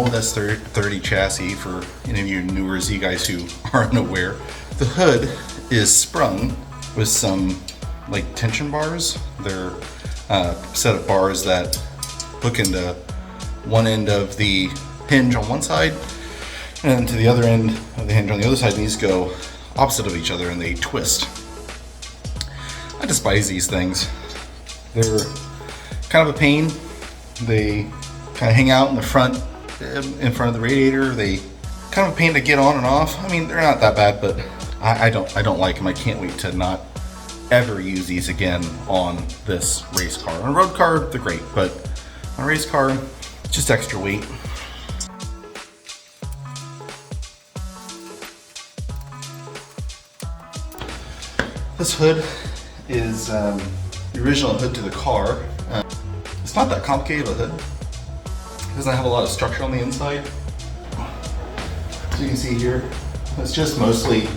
old S30 chassis for any of you newer Z guys who aren't aware. The hood is sprung with some like tension bars. They're a set of bars that hook into one end of the hinge on one side and to the other end of the hinge on the other side, and these go opposite of each other and they twist. I despise these things. They're kind of a pain. They kind of hang out in the front, in front of the radiator. They kind of a pain to get on and off. I mean, they're not that bad, but I don't like them. I can't wait to not ever use these again on this race car. On a road car, they're great, but on a race car, just extra weight. This hood is the original hood to the car. It's not that complicated of a hood. It doesn't have a lot of structure on the inside. As you can see here, it's just mostly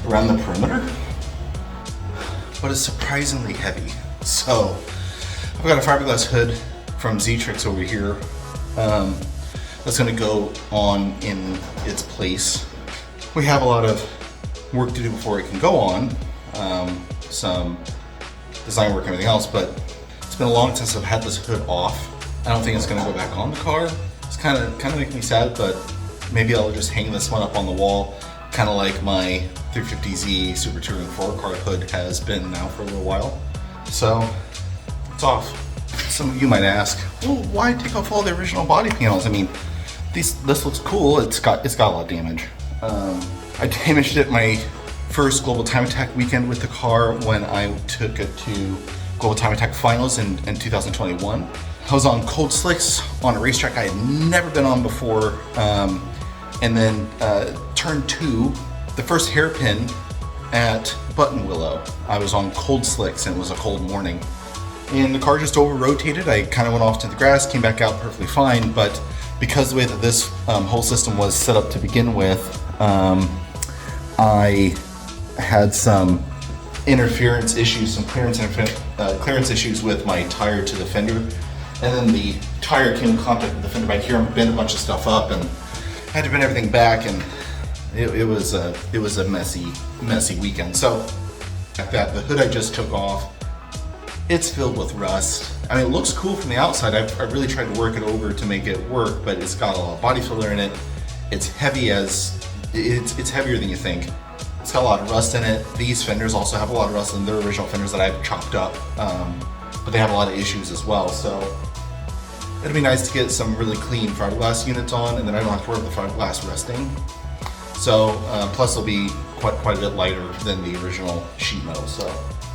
around the perimeter, but it's surprisingly heavy. So I've got a fiberglass hood from Z-Trix over here that's going to go on in its place. We have a lot of work to do before it can go on, some design work and everything else, but it's been a long time since I've had this hood off. I don't think it's going to go back on the car. It's kind of making me sad, but maybe I'll just hang this one up on the wall, kind of like my 350Z Super Touring 4-car hood has been now for a little while. So it's off. Some of you might ask, well, why take off all the original body panels? I mean, this looks cool. It's got a lot of damage. I damaged it my first Global Time Attack weekend with the car when I took it to Global Time Attack Finals in 2021. I was on cold slicks on a racetrack I had never been on before, and then turn 2, the first hairpin at Button Willow, I was on cold slicks and it was a cold morning. And the car just over-rotated. I kind of went off to the grass, came back out perfectly fine, but because the way that this whole system was set up to begin with, I had some interference issues, some clearance issues with my tire to the fender. And then the tire came in contact with the fender back here and bent a bunch of stuff up, and had to bend everything back, and it was a messy weekend. So like that, the hood I just took off, it's filled with rust. I mean, it looks cool from the outside. I've really tried to work it over to make it work, but it's got a lot of body filler in it. It's heavy it's heavier than you think. It's got a lot of rust in it. These fenders also have a lot of rust in their original fenders that I've chopped up, but they have a lot of issues as well. So it'd be nice to get some really clean fiberglass units on, and then I don't have to worry about the fiberglass rusting. So plus it'll be quite a bit lighter than the original sheet metal. So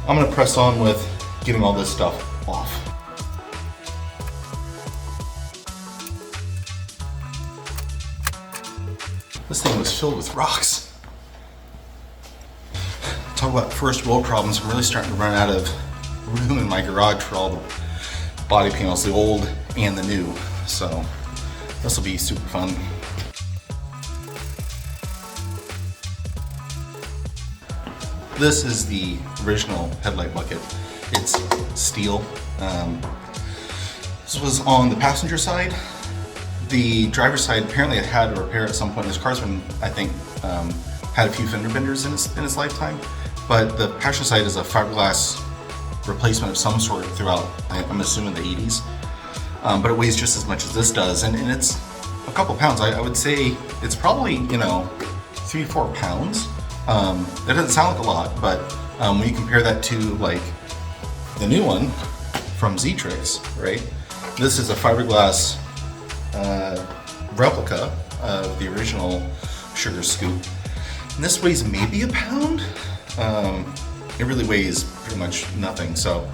I'm gonna press on with getting all this stuff off. This thing was filled with rocks. Talk about first world problems. I'm really starting to run out of room in my garage for all the body panels, the old and the new. So this will be super fun. This is the original headlight bucket. It's steel. This was on the passenger side. The driver's side apparently it had a repair at some point. This car's been, I think, had a few fender benders in its lifetime. But the passenger side is a fiberglass replacement of some sort throughout, I'm assuming, the 80s. But it weighs just as much as this does, and it's a couple pounds. I would say it's probably, 3-4 pounds. That doesn't sound like a lot, but when you compare that to like the new one from Z-Trix, right? This is a fiberglass replica of the original Sugar Scoop. And this weighs maybe a pound. It really weighs pretty much nothing. So,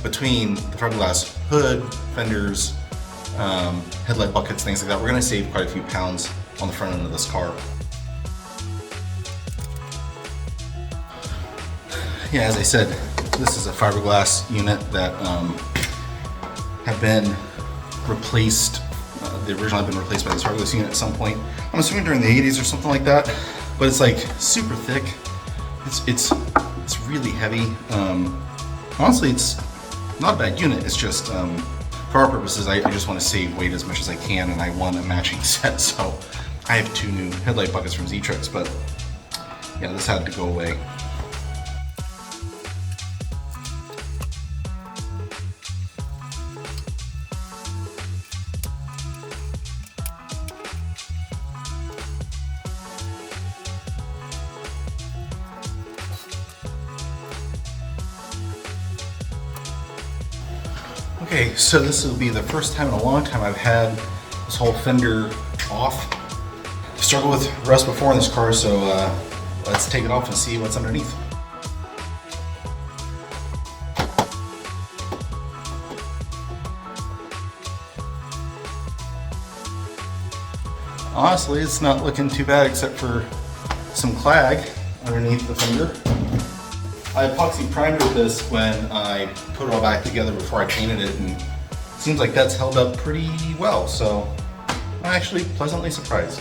between the fiberglass hood, fenders, headlight buckets, things like that, we're gonna save quite a few pounds on the front end of this car. Yeah, as I said, this is a fiberglass unit that have been replaced. The original had been replaced by this fiberglass unit at some point. I'm assuming during the 80s or something like that. But it's like super thick. It's really heavy. Honestly, it's not a bad unit. It's just for our purposes, I just want to save weight as much as I can, and I want a matching set, so I have 2 new headlight buckets from Z-Trix, but yeah, this had to go away. Okay, so this will be the first time in a long time I've had this whole fender off. I've struggled with rust before in this car, so let's take it off and see what's underneath. Honestly, it's not looking too bad except for some clag underneath the fender. I epoxy primed this when I put it all back together before I painted it, and it seems like that's held up pretty well, so I'm actually pleasantly surprised.